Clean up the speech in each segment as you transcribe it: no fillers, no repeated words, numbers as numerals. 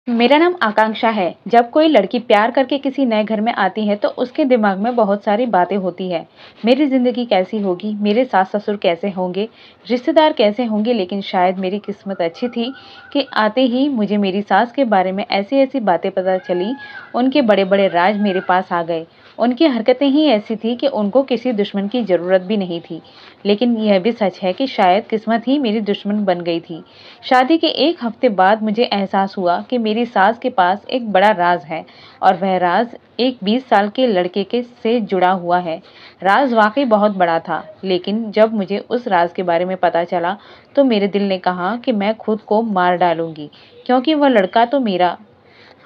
मेरा नाम आकांक्षा है। जब कोई लड़की प्यार करके किसी नए घर में आती है तो उसके दिमाग में बहुत सारी बातें होती है। मेरी ज़िंदगी कैसी होगी, मेरे सास-ससुर कैसे होंगे, रिश्तेदार कैसे होंगे। लेकिन शायद मेरी किस्मत अच्छी थी कि आते ही मुझे मेरी सास के बारे में ऐसी-ऐसी बातें पता चली। उनके बड़े-बड़े राज मेरे पास आ गए। उनकी हरकतें ही ऐसी थी कि उनको किसी दुश्मन की ज़रूरत भी नहीं थी। लेकिन यह भी सच है कि शायद किस्मत ही मेरी दुश्मन बन गई थी। शादी के 1 हफ्ते बाद मुझे एहसास हुआ कि मेरी सास के पास एक बड़ा राज है और वह राज एक 20 साल के लड़के के से जुड़ा हुआ है। राज वाकई बहुत बड़ा था, लेकिन जब मुझे उस राज के बारे में पता चला तो मेरे दिल ने कहा कि मैं खुद को मार डालूंगी, क्योंकि वह लड़का तो मेरा।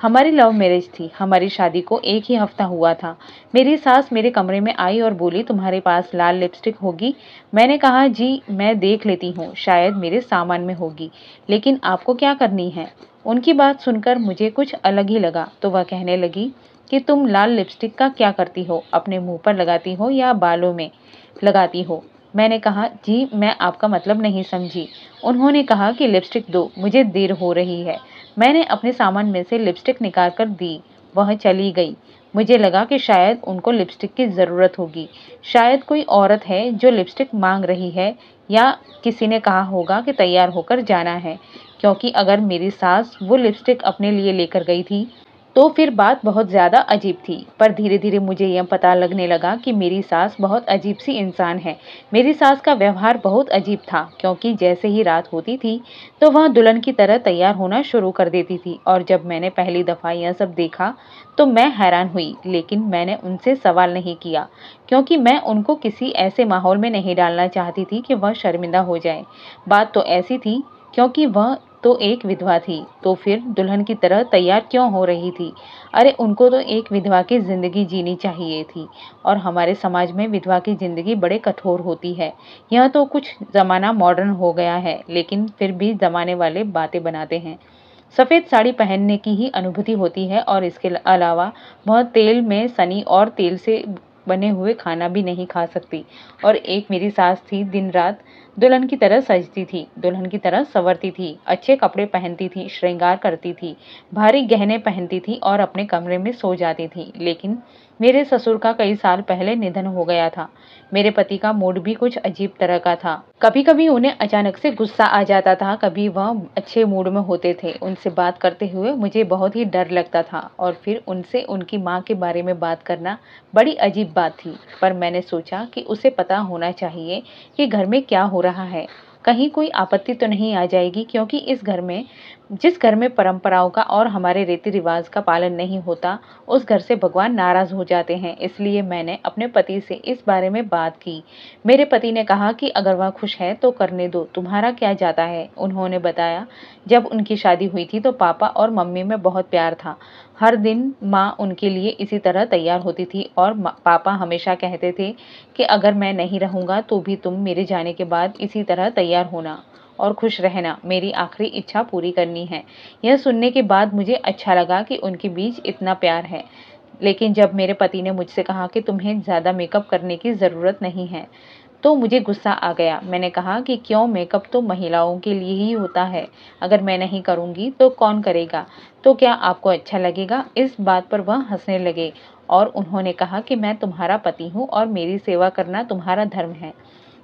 हमारी लव मैरिज थी। हमारी शादी को 1 ही हफ्ता हुआ था। मेरी सास मेरे कमरे में आई और बोली, तुम्हारे पास लाल लिपस्टिक होगी? मैंने कहा, जी मैं देख लेती हूँ, शायद मेरे सामान में होगी, लेकिन आपको क्या करनी है? उनकी बात सुनकर मुझे कुछ अलग ही लगा, तो वह कहने लगी कि तुम लाल लिपस्टिक का क्या करती हो? अपने मुंह पर लगाती हो या बालों में लगाती हो? मैंने कहा, जी मैं आपका मतलब नहीं समझी। उन्होंने कहा कि लिपस्टिक दो, मुझे देर हो रही है। मैंने अपने सामान में से लिपस्टिक निकाल कर दी। वह चली गई। मुझे लगा कि शायद उनको लिपस्टिक की ज़रूरत होगी। शायद कोई औरत है जो लिपस्टिक मांग रही है, या किसी ने कहा होगा कि तैयार होकर जाना है, क्योंकि अगर मेरी सास वो लिपस्टिक अपने लिए लेकर गई थी तो फिर बात बहुत ज़्यादा अजीब थी। पर धीरे-धीरे मुझे यह पता लगने लगा कि मेरी सास बहुत अजीब-सी इंसान है। मेरी सास का व्यवहार बहुत अजीब था, क्योंकि जैसे ही रात होती थी, तो वह दुल्हन की तरह तैयार होना शुरू कर देती थी। और जब मैंने पहली दफ़ा यह सब देखा, तो मैं हैरान हुई, लेकिन मैंने उनसे सवाल नहीं किया, क्योंकि मैं उनको किसी ऐसे माहौल में नहीं डालना चाहती थी कि वह शर्मिंदा हो जाएँ। बात तो ऐसी थी, क्योंकि वह तो एक विधवा थी, तो फिर दुल्हन की तरह तैयार क्यों हो रही थी? अरे उनको तो एक विधवा की ज़िंदगी जीनी चाहिए थी, और हमारे समाज में विधवा की ज़िंदगी बड़े कठोर होती है। यह तो कुछ ज़माना मॉडर्न हो गया है, लेकिन फिर भी ज़माने वाले बातें बनाते हैं। सफ़ेद साड़ी पहनने की ही अनुभूति होती है, और इसके अलावा वह तेल में सनी और तेल से बने हुए खाना भी नहीं खा सकती। और एक मेरी सास थी, दिन रात दुल्हन की तरह सजती थी, दुल्हन की तरह संवरती थी, अच्छे कपड़े पहनती थी, श्रृंगार करती थी, भारी गहने पहनती थी और अपने कमरे में सो जाती थी। लेकिन मेरे ससुर का कई साल पहले निधन हो गया था। मेरे पति का मूड भी कुछ अजीब तरह का था। कभी-कभी उन्हें अचानक से गुस्सा आ जाता था, कभी वह अच्छे मूड में होते थे। उनसे बात करते हुए मुझे बहुत ही डर लगता था, और फिर उनसे उनकी माँ के बारे में बात करना बड़ी अजीब बात थी। पर मैंने सोचा कि उसे पता होना चाहिए कि घर में क्या हो रहा है। कहीं कोई आपत्ति तो नहीं आ जाएगी, क्योंकि जिस घर में परंपराओं का और हमारे रीति रिवाज का पालन नहीं होता, उस घर से भगवान नाराज हो जाते हैं। इसलिए मैंने अपने पति से इस बारे में बात की। मेरे पति ने कहा कि अगर वह खुश है तो करने दो, तुम्हारा क्या जाता है। उन्होंने बताया, जब उनकी शादी हुई थी तो पापा और मम्मी में बहुत प्यार था। हर दिन माँ उनके लिए इसी तरह तैयार होती थी, और पापा हमेशा कहते थे कि अगर मैं नहीं रहूँगा तो भी तुम मेरे जाने के बाद इसी तरह तैयार होना और खुश रहना, मेरी आखिरी इच्छा पूरी करनी है। यह सुनने के बाद मुझे अच्छा लगा कि उनके बीच इतना प्यार है। लेकिन जब मेरे पति ने मुझसे कहा कि तुम्हें ज़्यादा मेकअप करने की ज़रूरत नहीं है, तो मुझे गुस्सा आ गया। मैंने कहा कि क्यों, मेकअप तो महिलाओं के लिए ही होता है। अगर मैं नहीं करूँगी तो कौन करेगा? तो क्या आपको अच्छा लगेगा? इस बात पर वह हंसने लगे, और उन्होंने कहा कि मैं तुम्हारा पति हूँ और मेरी सेवा करना तुम्हारा धर्म है।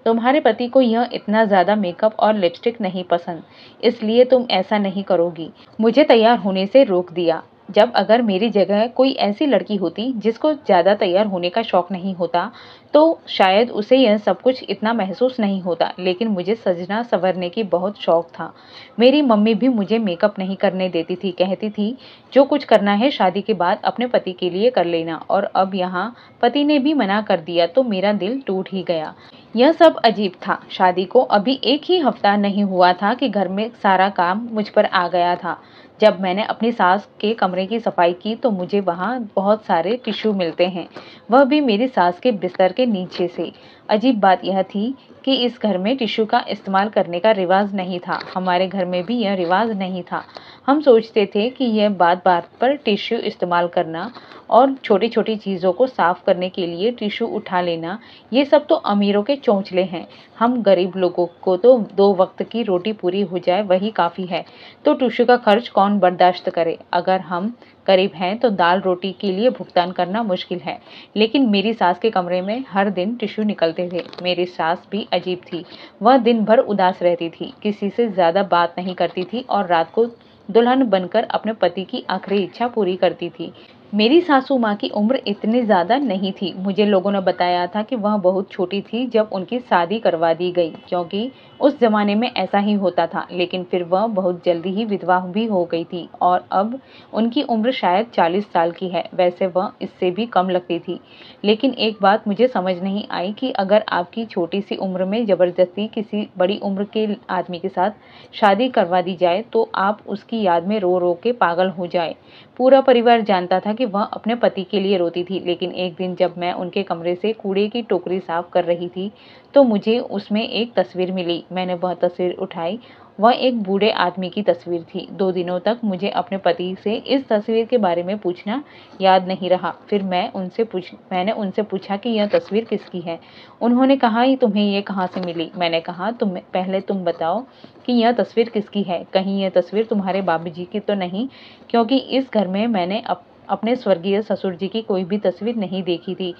तुम्हारे पति को यह इतना ज़्यादा मेकअप और लिपस्टिक नहीं पसंद, इसलिए तुम ऐसा नहीं करोगी। मुझे तैयार होने से रोक दिया। जब अगर मेरी जगह कोई ऐसी लड़की होती जिसको ज़्यादा तैयार होने का शौक नहीं होता, तो शायद उसे यह सब कुछ इतना महसूस नहीं होता, लेकिन मुझे सजना संवरने की बहुत शौक था। मेरी मम्मी भी मुझे मेकअप नहीं करने देती थी, कहती थी जो कुछ करना है शादी के बाद अपने पति के लिए कर लेना। और अब यहाँ पति ने भी मना कर दिया तो मेरा दिल टूट ही गया। यह सब अजीब था। शादी को अभी 1 ही हफ्ता नहीं हुआ था कि घर में सारा काम मुझ पर आ गया था। जब मैंने अपनी सास के कमरे की सफाई की तो मुझे वहाँ बहुत सारे टिश्यू मिलते हैं, वह भी मेरी सास के बिस्तर के नीचे से। अजीब बात यह थी कि इस घर में टिश्यू का इस्तेमाल करने का रिवाज नहीं था। हमारे घर में भी यह रिवाज नहीं था। हम सोचते थे कि यह बात-बात पर टिश्यू इस्तेमाल करना और छोटी-छोटी चीज़ों को साफ करने के लिए टिश्यू उठा लेना, ये सब तो अमीरों के चौंचले हैं। हम गरीब लोगों को तो 2 वक्त की रोटी पूरी हो जाए वही काफ़ी है, तो टिश्यू का खर्च कौन बर्दाश्त करे? अगर हम गरीब हैं तो दाल-रोटी के लिए भुगतान करना मुश्किल है। लेकिन मेरी सास के कमरे में हर दिन टिश्यू निकलते थे। मेरी सास भी अजीब थी। वह दिन भर उदास रहती थी, किसी से ज़्यादा बात नहीं करती थी और रात को दुल्हन बनकर अपने पति की आखिरी इच्छा पूरी करती थी। मेरी सासू माँ की उम्र इतनी ज़्यादा नहीं थी। मुझे लोगों ने बताया था कि वह बहुत छोटी थी जब उनकी शादी करवा दी गई, क्योंकि उस ज़माने में ऐसा ही होता था। लेकिन फिर वह बहुत जल्दी ही विधवा भी हो गई थी और अब उनकी उम्र शायद 40 साल की है। वैसे वह इससे भी कम लगती थी। लेकिन एक बात मुझे समझ नहीं आई कि अगर आपकी छोटी सी उम्र में ज़बरदस्ती किसी बड़ी उम्र के आदमी के साथ शादी करवा दी जाए तो आप उसकी याद में रो रो के पागल हो जाए। पूरा परिवार जानता था कि वह अपने पति के लिए रोती थी। लेकिन एक दिन जब मैं उनके कमरे से कूड़े की टोकरी साफ कर रही थी तो मुझे उसमें एक तस्वीर मिली। मैंने वह तस्वीर उठाई। वह एक बूढ़े आदमी की तस्वीर थी। 2 दिनों तक मुझे अपने पति से इस तस्वीर के बारे में पूछना याद नहीं रहा। फिर मैंने उनसे पूछा कि यह तस्वीर किसकी है। उन्होंने कहा कि तुम्हें ये कहाँ से मिली? मैंने कहा पहले तुम बताओ कि यह तस्वीर किसकी है? कहीं यह तस्वीर तुम्हारे बाबूजी की तो नहीं? क्योंकि इस घर में मैंने अपने स्वर्गीय ससुर जी की कोई भी तस्वीर नहीं देखी थी।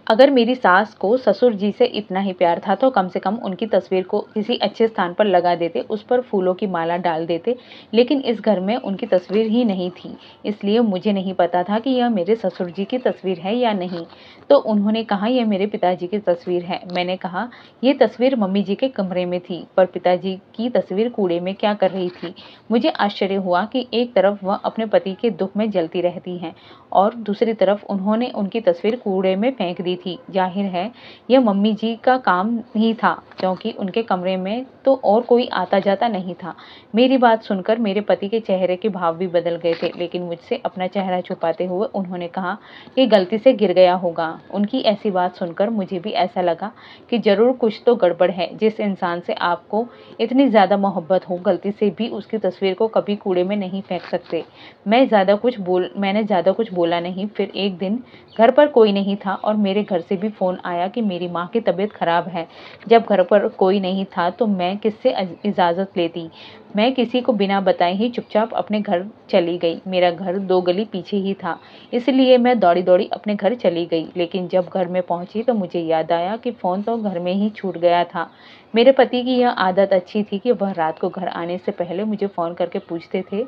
अगर मेरी सास को ससुर जी से इतना ही प्यार था तो कम से कम उनकी तस्वीर को किसी अच्छे स्थान पर लगा देते, उस पर फूलों की माला डाल देते। लेकिन इस घर में उनकी तस्वीर ही नहीं थी, इसलिए मुझे नहीं पता था कि यह मेरे ससुर जी की तस्वीर है या नहीं। तो उन्होंने कहा यह मेरे पिताजी की तस्वीर है। मैंने कहा ये तस्वीर मम्मी जी के कमरे में थी, पर पिताजी की तस्वीर कूड़े में क्या कर रही थी? मुझे आश्चर्य हुआ कि एक तरफ वह अपने पति के दुख में जलती रहती हैं और दूसरी तरफ उन्होंने उनकी तस्वीर कूड़े में फेंक दी थी। जाहिर है यह मम्मी जी का काम ही था, क्योंकि उनके कमरे में तो और कोई आता जाता नहीं था। मेरी बात सुनकर मेरे पति के चेहरे के भाव भी बदल गए थे, लेकिन मुझसे अपना चेहरा छुपाते हुए उन्होंने कहा कि गलती से गिर गया होगा। उनकी ऐसी बात सुनकर मुझे भी ऐसा लगा कि जरूर कुछ तो गड़बड़ है। जिस इंसान से आपको इतनी ज़्यादा मोहब्बत हो, गलती से भी उसकी तस्वीर को कभी कूड़े में नहीं फेंक सकते। मैंने ज़्यादा कुछ बोला नहीं। फिर एक दिन घर पर कोई नहीं था और मेरे घर से भी फ़ोन आया कि मेरी माँ की तबीयत खराब है। जब घर पर कोई नहीं था तो मैं किससे इजाज़त लेती? मैं किसी को बिना बताए ही चुपचाप अपने घर चली गई। मेरा घर 2 गली पीछे ही था, इसलिए मैं दौड़ी-दौड़ी अपने घर चली गई। लेकिन जब घर में पहुंची तो मुझे याद आया कि फ़ोन तो घर में ही छूट गया था। मेरे पति की यह आदत अच्छी थी कि वह रात को घर आने से पहले मुझे फ़ोन करके पूछते थे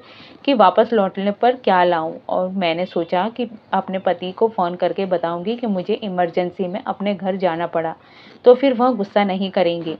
कि वापस लौटने पर क्या लाऊं, और मैंने सोचा कि अपने पति को फ़ोन करके बताऊंगी कि मुझे इमरजेंसी में अपने घर जाना पड़ा, तो फिर वह गुस्सा नहीं करेंगे।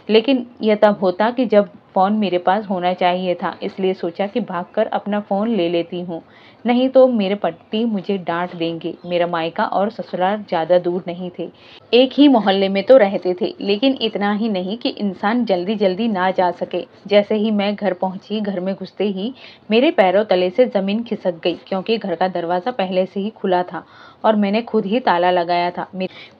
लेकिन यह तब होता कि जब फ़ोन मेरे पास होना चाहिए था, इसलिए सोचा कि भागकर अपना फ़ोन ले लेती हूँ, नहीं तो मेरे पति मुझे डांट देंगे। मेरा मायका और ससुराल ज़्यादा दूर नहीं थे, एक ही मोहल्ले में तो रहते थे, लेकिन इतना ही नहीं कि इंसान जल्दी जल्दी ना जा सके। जैसे ही मैं घर पहुंची, घर में घुसते ही मेरे पैरों तले से ज़मीन खिसक गई, क्योंकि घर का दरवाज़ा पहले से ही खुला था और मैंने खुद ही ताला लगाया था।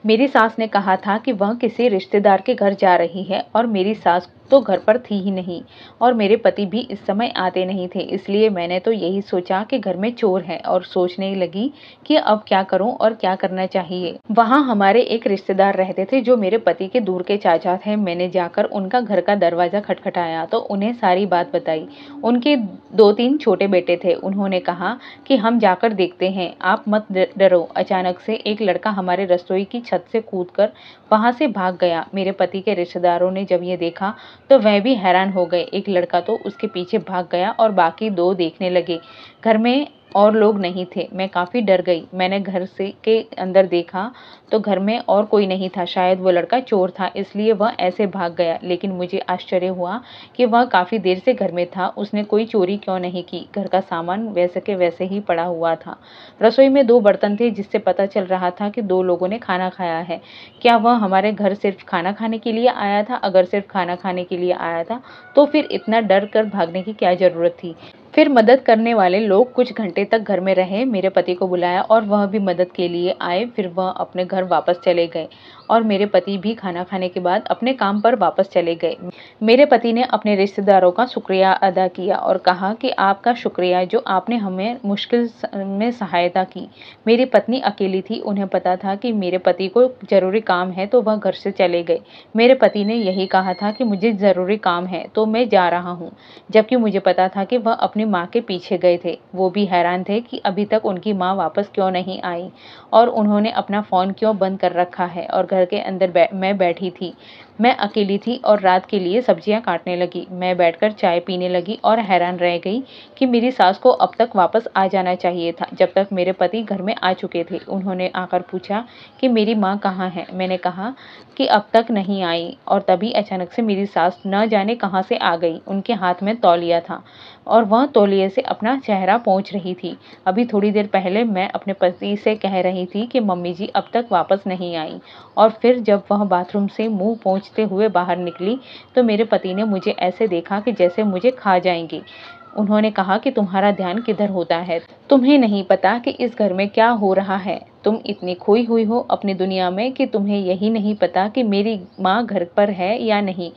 मेरी सास ने कहा था कि वह किसी रिश्तेदार के घर जा रही है और मेरी सास तो घर पर थी ही नहीं और मेरे पति भी इस समय आते नहीं थे, इसलिए मैंने तो यही सोचा कि घर में चोर है और सोचने लगी कि अब क्या करूं और क्या करना चाहिए। वहां हमारे एक रिश्तेदार रहते थे जो मेरे पति के दूर के चाचा थे। मैंने जाकर उनका घर का दरवाजा खटखटाया तो उन्हें सारी बात बताई। उनके 2-3 छोटे बेटे थे। उन्होंने कहा कि हम जाकर देखते हैं, आप मत डरो। अचानक से एक लड़का हमारे रसोई की छत से कूदकर वहां से भाग गया। मेरे पति के रिश्तेदारों ने जब ये देखा तो वह भी हैरान हो गए। एक लड़का तो उसके पीछे भाग गया और बाकी 2 देखने लगे। घर में और लोग नहीं थे। मैं काफ़ी डर गई। मैंने घर से के अंदर देखा तो घर में और कोई नहीं था। शायद वो लड़का चोर था, इसलिए वह ऐसे भाग गया। लेकिन मुझे आश्चर्य हुआ कि वह काफ़ी देर से घर में था। उसने कोई चोरी क्यों नहीं की? घर का सामान वैसे के वैसे ही पड़ा हुआ था। रसोई में 2 बर्तन थे, जिससे पता चल रहा था कि 2 लोगों ने खाना खाया है। क्या वह हमारे घर सिर्फ खाना खाने के लिए आया था? अगर सिर्फ खाना खाने के लिए आया था तो फिर इतना डर कर भागने की क्या जरूरत थी? फिर मदद करने वाले लोग कुछ घंटे तक घर में रहे। मेरे पति को बुलाया और वह भी मदद के लिए आए। फिर वह अपने घर वापस चले गए और मेरे पति भी खाना खाने के बाद अपने काम पर वापस चले गए। मेरे पति ने अपने रिश्तेदारों का शुक्रिया अदा किया और कहा कि आपका शुक्रिया जो आपने हमें मुश्किल में सहायता की। मेरी पत्नी अकेली थी, उन्हें पता था कि मेरे पति को ज़रूरी काम है तो वह घर से चले गए। मेरे पति ने यही कहा था कि मुझे ज़रूरी काम है तो मैं जा रहा हूँ, जबकि मुझे पता था कि वह अपनी माँ के पीछे गए थे। वो भी हैरान थे कि अभी तक उनकी माँ वापस क्यों नहीं आई और उन्होंने अपना फ़ोन क्यों बंद कर रखा है और घर के अंदर मैं बैठी थी। मैं अकेली थी और रात के लिए सब्जियां काटने लगी। मैं बैठकर चाय पीने लगी और हैरान रह गई कि मेरी सास को अब तक वापस आ जाना चाहिए था, जब तक मेरे पति घर में आ चुके थे। उन्होंने आकर पूछा कि मेरी माँ कहाँ है। मैंने कहा कि अब तक नहीं आई और तभी अचानक से मेरी सास न जाने कहाँ से आ गई। उनके हाथ में तौलिया था और वह तौलिए से अपना चेहरा पोंछ रही थी। अभी थोड़ी देर पहले मैं अपने पति से कह रही थी कि मम्मी जी अब तक वापस नहीं आई, और फिर जब वह बाथरूम से मुंह पोंछते हुए बाहर निकली तो मेरे पति ने मुझे ऐसे देखा कि जैसे मुझे खा जाएंगी। उन्होंने कहा कि तुम्हारा ध्यान किधर होता है, तुम्हें नहीं पता कि इस घर में क्या हो रहा है। तुम इतनी खोई हुई हो अपनी दुनिया में कि तुम्हें यही नहीं पता कि मेरी माँ घर पर है या नहीं।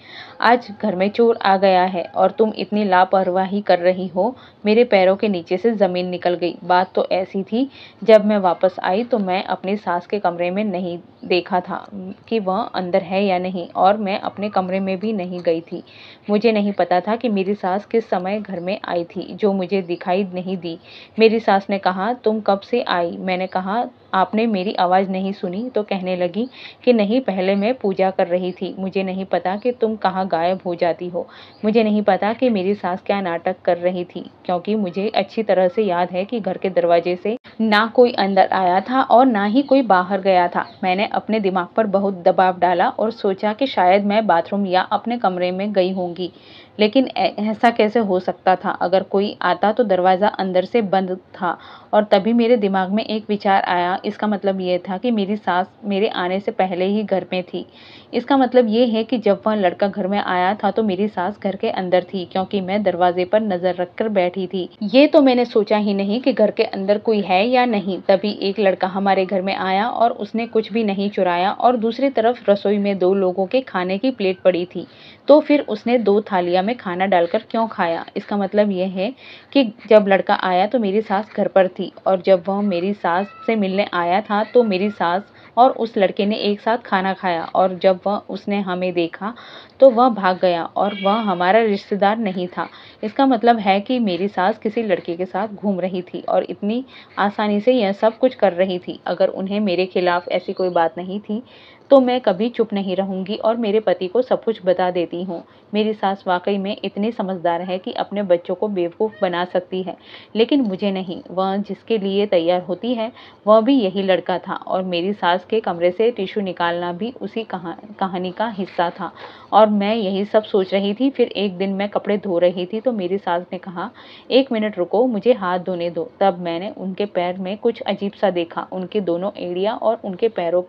आज घर में चोर आ गया है और तुम इतनी लापरवाही कर रही हो। मेरे पैरों के नीचे से ज़मीन निकल गई। बात तो ऐसी थी, जब मैं वापस आई तो मैं अपनी सास के कमरे में नहीं देखा था कि वह अंदर है या नहीं, और मैं अपने कमरे में भी नहीं गई थी। मुझे नहीं पता था कि मेरी सास किस समय घर में आई थी, जो मुझे दिखाई नहीं दी। मेरी सास ने कहा, तुम कब से आई? मैंने कहा, आपने मेरी आवाज़ नहीं सुनी? तो कहने लगी कि नहीं, पहले मैं पूजा कर रही थी। मुझे नहीं पता कि तुम कहाँ गायब हो जाती हो। मुझे नहीं पता कि मेरी सास क्या नाटक कर रही थी, क्योंकि मुझे अच्छी तरह से याद है कि घर के दरवाजे से ना कोई अंदर आया था और ना ही कोई बाहर गया था। मैंने अपने दिमाग पर बहुत दबाव डाला और सोचा कि शायद मैं बाथरूम या अपने कमरे में गई होंगी, लेकिन ऐसा कैसे हो सकता था? अगर कोई आता तो दरवाज़ा अंदर से बंद था। और तभी मेरे दिमाग में एक विचार आया, इसका मतलब ये था कि मेरी सास मेरे आने से पहले ही घर में थी। इसका मतलब ये है कि जब वह लड़का घर में आया था तो मेरी सास घर के अंदर थी, क्योंकि मैं दरवाजे पर नज़र रखकर बैठी थी। ये तो मैंने सोचा ही नहीं कि घर के अंदर कोई है या नहीं। तभी एक लड़का हमारे घर में आया और उसने कुछ भी नहीं चुराया, और दूसरी तरफ रसोई में 2 लोगों के खाने की प्लेट पड़ी थी, तो फिर उसने 2 थालियाँ में खाना डालकर क्यों खाया? इसका मतलब ये है कि जब लड़का आया तो मेरी सास घर पर थी, और जब वह मेरी सास से मिलने आया था तो मेरी सास और उस लड़के ने एक साथ खाना खाया, और जब उसने हमें देखा तो वह भाग गया, और वह हमारा रिश्तेदार नहीं था। इसका मतलब है कि मेरी सास किसी लड़के के साथ घूम रही थी और इतनी आसानी से यह सब कुछ कर रही थी। अगर उन्हें मेरे खिलाफ ऐसी कोई बात नहीं थी तो मैं कभी चुप नहीं रहूंगी और मेरे पति को सब कुछ बता देती हूँ। मेरी सास वाकई में इतनी समझदार है कि अपने बच्चों को बेवकूफ़ बना सकती है, लेकिन मुझे नहीं। वह जिसके लिए तैयार होती है वह भी यही लड़का था, और मेरी सास के कमरे से टिश्यू निकालना भी उसी कहानी का हिस्सा था। और मैं यही सब सोच रही थी। फिर एक दिन मैं कपड़े धो रही थी तो मेरी सास ने कहा, 1 मिनट रुको, मुझे हाथ धोने दो। तब मैंने उनके पैर में कुछ अजीब सा देखा। उनके दोनों एड़ियाँ और उनके पैरों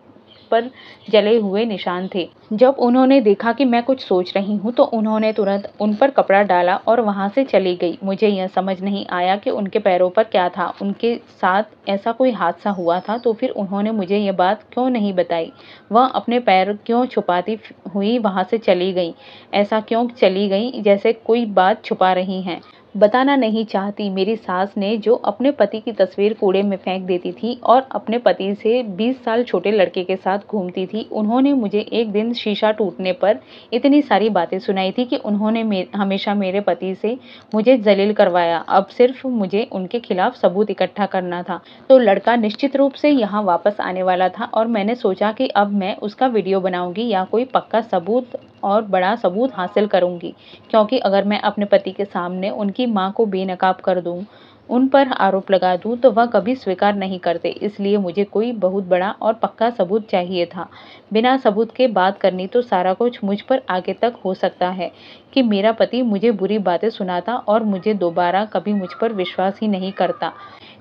पर जले हुए निशान थे। जब उन्होंने देखा कि मैं कुछ सोच रही हूँ तो उन्होंने तुरंत उन पर कपड़ा डाला और वहाँ से चली गई। मुझे यह समझ नहीं आया कि उनके पैरों पर क्या था। उनके साथ ऐसा कोई हादसा हुआ था तो फिर उन्होंने मुझे यह बात क्यों नहीं बताई? वह अपने पैर क्यों छुपाती हुई वहाँ से चली गई? ऐसा क्यों चली गई जैसे कोई बात छुपा रही हैं? बताना नहीं चाहती। मेरी सास ने, जो अपने पति की तस्वीर कूड़े में फेंक देती थी और अपने पति से 20 साल छोटे लड़के के साथ घूमती थी, उन्होंने मुझे एक दिन शीशा टूटने पर इतनी सारी बातें सुनाई थी कि उन्होंने हमेशा मेरे पति से मुझे जलील करवाया। अब सिर्फ मुझे उनके खिलाफ सबूत इकट्ठा करना था। तो लड़का निश्चित रूप से यहाँ वापस आने वाला था, और मैंने सोचा कि अब मैं उसका वीडियो बनाऊंगी या कोई पक्का सबूत और बड़ा सबूत हासिल करूंगी, क्योंकि अगर मैं अपने पति के सामने उनकी माँ को बेनकाब कर दूं, उन पर आरोप लगा दूं, तो वह कभी स्वीकार नहीं करते। इसलिए मुझे कोई बहुत बड़ा और पक्का सबूत चाहिए था। बिना सबूत के बात करनी तो सारा कुछ मुझ पर आगे तक हो सकता है कि मेरा पति मुझे बुरी बातें सुनाता और मुझे दोबारा कभी मुझ पर विश्वास ही नहीं करता,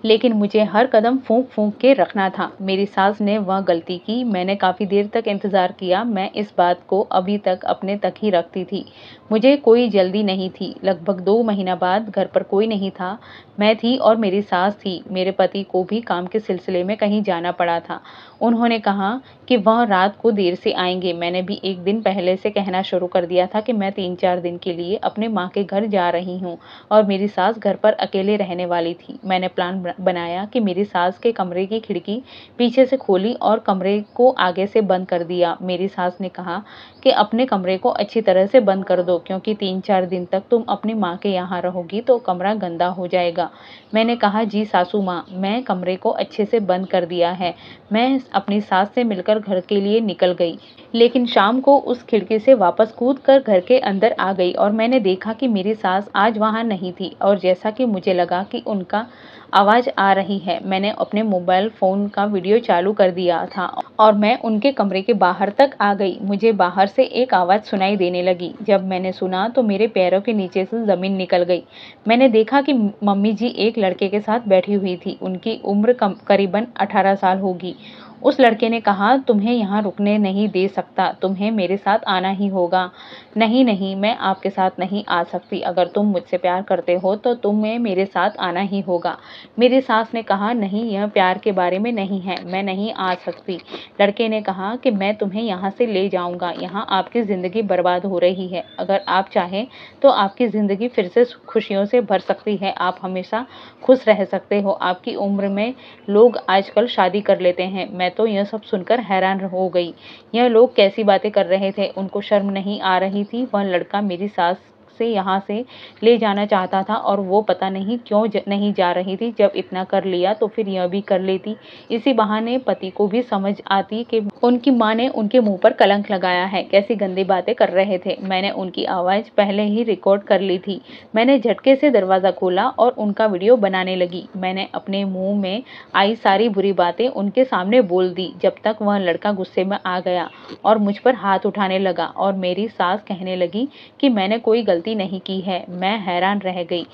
लेकिन मुझे हर कदम फूंक फूंक के रखना था। मेरी सास ने वह गलती की। मैंने काफ़ी देर तक इंतज़ार किया। मैं इस बात को अभी तक अपने तक ही रखती थी। मुझे कोई जल्दी नहीं थी। लगभग 2 महीना बाद घर पर कोई नहीं था। मैं थी और मेरी सास थी। मेरे पति को भी काम के सिलसिले में कहीं जाना पड़ा था। उन्होंने कहा कि वह रात को देर से आएँगे। मैंने भी 1 दिन पहले से कहना शुरू कर दिया था कि मैं 3-4 दिन के लिए अपने माँ के घर जा रही हूँ और मेरी सास घर पर अकेले रहने वाली थी। मैंने प्लान बनाया कि मेरी सास के कमरे की खिड़की पीछे से खोली और कमरे को आगे से बंद कर दिया। मेरी सास ने कहा कि अपने कमरे को अच्छी तरह से बंद कर दो, क्योंकि 3-4 दिन तक तुम अपनी माँ के यहाँ रहोगी तो कमरा गंदा हो जाएगा। मैंने कहा, जी सासू माँ, मैं कमरे को अच्छे से बंद कर दिया है। मैं अपनी सास से मिलकर घर के लिए निकल गई, लेकिन शाम को उस खिड़की से वापस कूद कर घर के अंदर आ गई और मैंने देखा कि मेरी सास आज वहाँ नहीं थी और जैसा कि मुझे लगा कि उनका आवाज़ आ रही है, मैंने अपने मोबाइल फ़ोन का वीडियो चालू कर दिया था और मैं उनके कमरे के बाहर तक आ गई। मुझे बाहर से एक आवाज़ सुनाई देने लगी। जब मैंने सुना तो मेरे पैरों के नीचे से ज़मीन निकल गई। मैंने देखा कि मम्मी जी एक लड़के के साथ बैठी हुई थी। उनकी उम्र करीबन 18 साल होगी। उस लड़के ने कहा, तुम्हें यहाँ रुकने नहीं दे सकता, तुम्हें मेरे साथ आना ही होगा। नहीं नहीं, मैं आपके साथ नहीं आ सकती। अगर तुम मुझसे प्यार करते हो तो तुम्हें मेरे साथ आना ही होगा। मेरी सास ने कहा, नहीं, यह प्यार के बारे में नहीं है, मैं नहीं आ सकती। लड़के ने कहा कि मैं तुम्हें यहाँ से ले जाऊँगा, यहाँ आपकी ज़िंदगी बर्बाद हो रही है। अगर आप चाहें तो आपकी ज़िंदगी फिर से खुशियों से भर सकती है, आप हमेशा खुश रह सकते हो। आपकी उम्र में लोग आजकल शादी कर लेते हैं। मैं तो यह सब सुनकर हैरान हो गई। यह लोग कैसी बातें कर रहे थे, उनको शर्म नहीं आ रही थी। वह लड़का मेरी सास से यहाँ से ले जाना चाहता था और वो पता नहीं क्यों नहीं जा रही थी। जब इतना कर लिया तो फिर यह भी कर लेती। इसी बहाने पति को भी समझ आती कि उनकी माँ ने उनके मुंह पर कलंक लगाया है। कैसी गंदी बातें कर रहे थे। मैंने उनकी आवाज़ पहले ही रिकॉर्ड कर ली थी। मैंने झटके से दरवाज़ा खोला और उनका वीडियो बनाने लगी। मैंने अपने मुंह में आई सारी बुरी बातें उनके सामने बोल दी, जब तक वह लड़का गुस्से में आ गया और मुझ पर हाथ उठाने लगा और मेरी सास कहने लगी कि मैंने कोई गलती नहीं की है। मैं हैरान रह गई।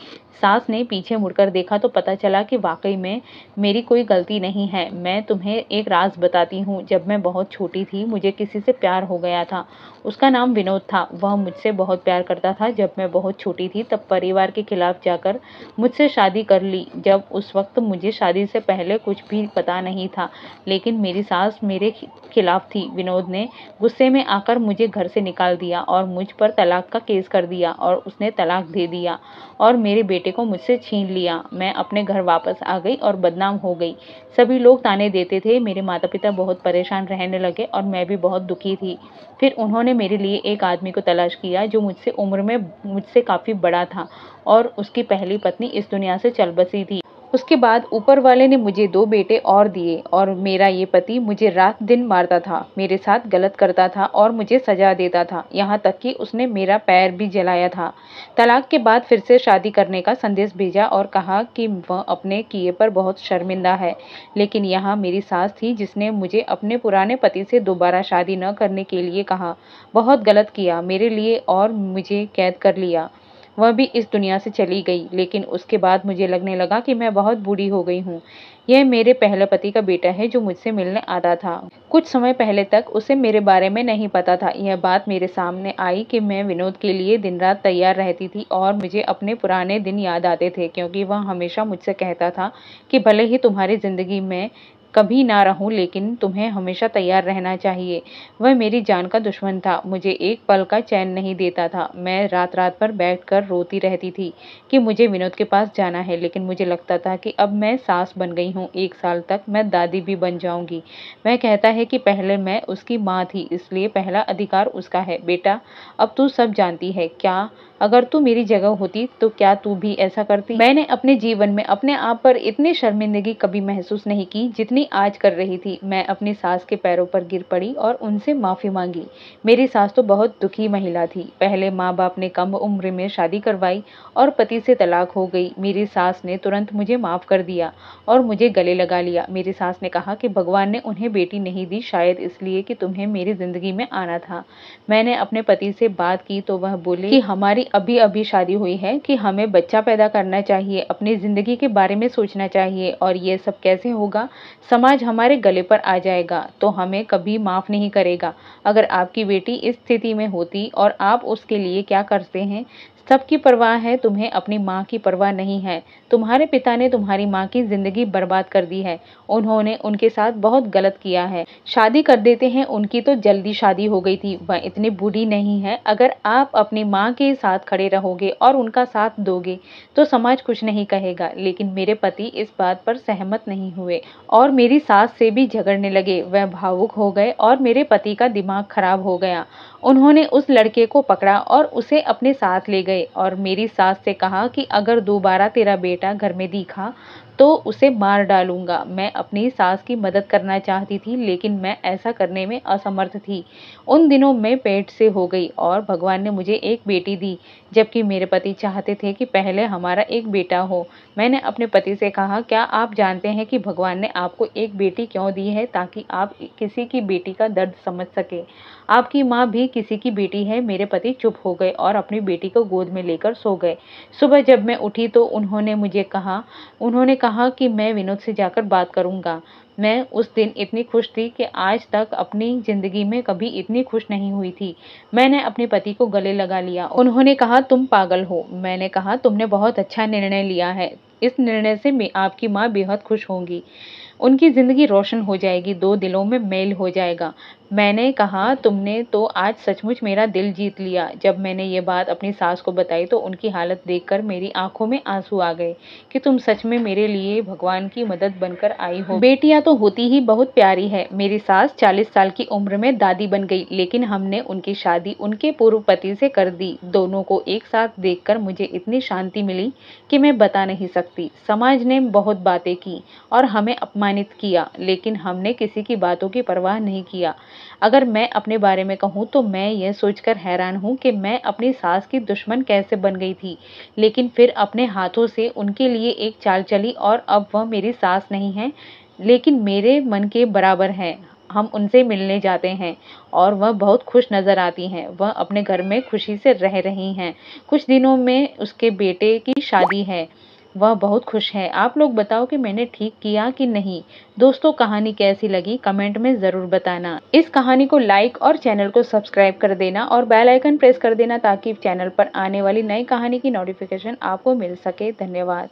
सास ने पीछे मुड़कर देखा तो पता चला कि वाकई में मेरी कोई गलती नहीं है। मैं तुम्हें एक राज बताती हूँ। जब मैं बहुत छोटी थी मुझे किसी से प्यार हो गया था। उसका नाम विनोद था। वह मुझसे बहुत प्यार करता था। जब मैं बहुत छोटी थी तब परिवार के खिलाफ जाकर मुझसे शादी कर ली। जब उस वक्त मुझे शादी से पहले कुछ भी पता नहीं था, लेकिन मेरी सास मेरे खिलाफ थी। विनोद ने गुस्से में आकर मुझे घर से निकाल दिया और मुझ पर तलाक का केस कर दिया और उसने तलाक दे दिया और मेरे बेटे को मुझसे छीन लिया। मैं अपने घर वापस आ गई और बदनाम हो गई। सभी लोग ताने देते थे। मेरे माता पिता बहुत परेशान रहने लगे और मैं भी बहुत दुखी थी। फिर उन्होंने मेरे लिए एक आदमी को तलाश किया जो मुझसे उम्र में मुझसे काफ़ी बड़ा था और उसकी पहली पत्नी इस दुनिया से चल बसी थी। उसके बाद ऊपर वाले ने मुझे 2 बेटे और दिए और मेरा ये पति मुझे रात दिन मारता था, मेरे साथ गलत करता था और मुझे सजा देता था। यहाँ तक कि उसने मेरा पैर भी जलाया था। तलाक के बाद फिर से शादी करने का संदेश भेजा और कहा कि वह अपने किए पर बहुत शर्मिंदा है। लेकिन यहाँ मेरी सास थी जिसने मुझे अपने पुराने पति से दोबारा शादी न करने के लिए कहा। बहुत गलत किया मेरे लिए और मुझे कैद कर लिया। वह भी इस दुनिया से चली गई। लेकिन उसके बाद मुझे लगने लगा कि मैं बहुत बूढ़ी हो गई हूँ। यह मेरे पहले पति का बेटा है जो मुझसे मिलने आता था। कुछ समय पहले तक उसे मेरे बारे में नहीं पता था। यह बात मेरे सामने आई कि मैं विनोद के लिए दिन रात तैयार रहती थी और मुझे अपने पुराने दिन याद आते थे, क्योंकि वह हमेशा मुझसे कहता था कि भले ही तुम्हारी ज़िंदगी में कभी ना रहूं, लेकिन तुम्हें हमेशा तैयार रहना चाहिए। वह मेरी जान का दुश्मन था। मुझे एक पल का चैन नहीं देता था। मैं रात रात भर बैठकर रोती रहती थी कि मुझे विनोद के पास जाना है, लेकिन मुझे लगता था कि अब मैं सास बन गई हूँ, 1 साल तक मैं दादी भी बन जाऊंगी। वह कहता है कि पहले मैं उसकी माँ थी, इसलिए पहला अधिकार उसका है। बेटा, अब तू सब जानती है। क्या अगर तू मेरी जगह होती तो क्या तू भी ऐसा करती? मैंने अपने जीवन में अपने आप पर इतनी शर्मिंदगी कभी महसूस नहीं की जितनी आज कर रही थी। मैं अपनी सास के पैरों पर गिर पड़ी और उनसे माफ़ी मांगी। मेरी सास तो बहुत दुखी महिला थी। पहले माँ बाप ने कम उम्र में शादी करवाई और पति से तलाक हो गई। मेरी सास ने तुरंत मुझे माफ़ कर दिया और मुझे गले लगा लिया। मेरी सास ने कहा कि भगवान ने उन्हें बेटी नहीं दी, शायद इसलिए कि तुम्हें मेरी ज़िंदगी में आना था। मैंने अपने पति से बात की तो वह बोले कि हमारी अभी अभी शादी हुई है, कि हमें बच्चा पैदा करना चाहिए, अपनी ज़िंदगी के बारे में सोचना चाहिए और ये सब कैसे होगा, समाज हमारे गले पर आ जाएगा तो हमें कभी माफ़ नहीं करेगा। अगर आपकी बेटी इस स्थिति में होती और आप उसके लिए क्या करते हैं? सबकी परवाह है, तुम्हें अपनी माँ की परवाह नहीं है। तुम्हारे पिता ने तुम्हारी माँ की ज़िंदगी बर्बाद कर दी है। उन्होंने उनके साथ बहुत गलत किया है। शादी कर देते हैं, उनकी तो जल्दी शादी हो गई थी, वह इतनी बूढ़ी नहीं है। अगर आप अपनी माँ के साथ खड़े रहोगे और उनका साथ दोगे तो समाज कुछ नहीं कहेगा। लेकिन मेरे पति इस बात पर सहमत नहीं हुए और मेरी सास से भी झगड़ने लगे। वह भावुक हो गए और मेरे पति का दिमाग खराब हो गया। उन्होंने उस लड़के को पकड़ा और उसे अपने साथ ले गए और मेरी सास से कहा कि अगर दोबारा तेरा बेटा घर में दिखा तो उसे मार डालूंगा। मैं अपनी सास की मदद करना चाहती थी लेकिन मैं ऐसा करने में असमर्थ थी। उन दिनों मैं पेट से हो गई और भगवान ने मुझे एक बेटी दी, जबकि मेरे पति चाहते थे कि पहले हमारा एक बेटा हो। मैंने अपने पति से कहा, क्या आप जानते हैं कि भगवान ने आपको एक बेटी क्यों दी है? ताकि आप किसी की बेटी का दर्द समझ सके। आपकी माँ भी किसी की बेटी है। मेरे पति चुप हो गए और अपनी बेटी को गोद में लेकर सो गए। सुबह जब मैं उठी तो उन्होंने कहा कि मैं विनोद से जाकर बात करूंगा। मैं उस दिन इतनी खुश थी कि आज तक अपनी जिंदगी में कभी इतनी खुश नहीं हुई थी। मैंने अपने पति को गले लगा लिया। उन्होंने कहा, तुम पागल हो। मैंने कहा, तुमने बहुत अच्छा निर्णय लिया है। इस निर्णय से आपकी माँ बेहद खुश होंगी। उनकी जिंदगी रोशन हो जाएगी, दो दिलों में मेल हो जाएगा। मैंने कहा, तुमने तो आज सचमुच मेरा दिल जीत लिया। जब मैंने ये बात अपनी सास को बताई तो उनकी हालत देखकर मेरी आंखों में आंसू आ गए कि तुम सच में मेरे लिए भगवान की मदद बनकर आई हो। बेटियां तो होती ही बहुत प्यारी है। मेरी सास 40 साल की उम्र में दादी बन गई, लेकिन हमने उनकी शादी उनके पूर्व पति से कर दी। दोनों को एक साथ देखकर मुझे इतनी शांति मिली कि मैं बता नहीं सकती। समाज ने बहुत बातें की और हमें अपमानित किया, लेकिन हमने किसी की बातों की परवाह नहीं किया। अगर मैं अपने बारे में कहूँ तो मैं यह सोचकर हैरान हूँ कि मैं अपनी सास की दुश्मन कैसे बन गई थी, लेकिन फिर अपने हाथों से उनके लिए एक चाल चली और अब वह मेरी सास नहीं है, लेकिन मेरे मन के बराबर है। हम उनसे मिलने जाते हैं और वह बहुत खुश नजर आती हैं। वह अपने घर में खुशी से रह रही हैं। कुछ दिनों में उसके बेटे की शादी है। वह बहुत खुश है। आप लोग बताओ कि मैंने ठीक किया कि नहीं। दोस्तों, कहानी कैसी लगी कमेंट में ज़रूर बताना। इस कहानी को लाइक और चैनल को सब्सक्राइब कर देना और बेल आइकन प्रेस कर देना ताकि चैनल पर आने वाली नई कहानी की नोटिफिकेशन आपको मिल सके। धन्यवाद।